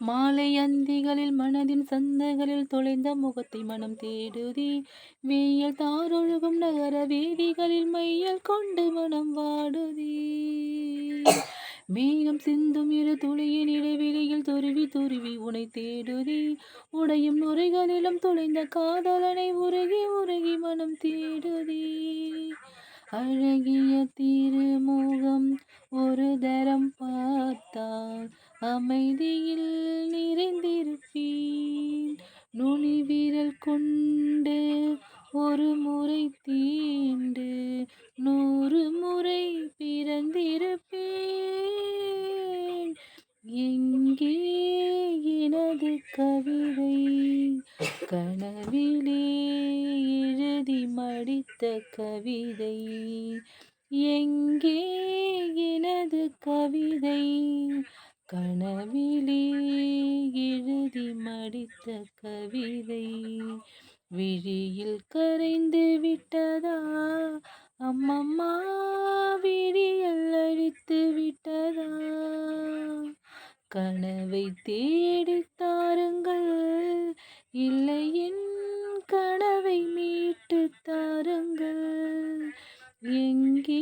மாலை அந்திகளில் மனதின் சந்துகளில் தொலைந்த முகத்தை மனம் தேடுதே. வெயில் தாரொழுகும் நகர வீதிகளில் மையல் கொண்டு மனம் வாடுதே. மேகம் சிந்தும் இரு துளியின் இடைவெளியில் துருவி துருவி உனை தேடுதே. உடையும் நுரைகளிலும் தொலைந்த காதலனை உருகி உருகி மனம் தேடுதே. அழகிய திருமுகம் ஒரு தரம் பார்த்தால் அமைதியில் நிறைந்திருப்பேன். நுனி விரல் கொண்டு ஒரு முறை தீண்டு 100 முறை பிறந்திருப்பேன். எங்கே எனது கவிதை? கனவிலே எழுதி மடித்த கவிதை. எங்கே எனது கவிதை? கனவிலே எழுதி மடித்த கவிதை. விழியில் கரைந்து விட்டதா அம்மம்மா? விழியல் அழித்து விட்டதா? கனவை தேடித் தாருங்கள், இல்லை என் கனவை மீட்டு தாருங்கள். எங்கே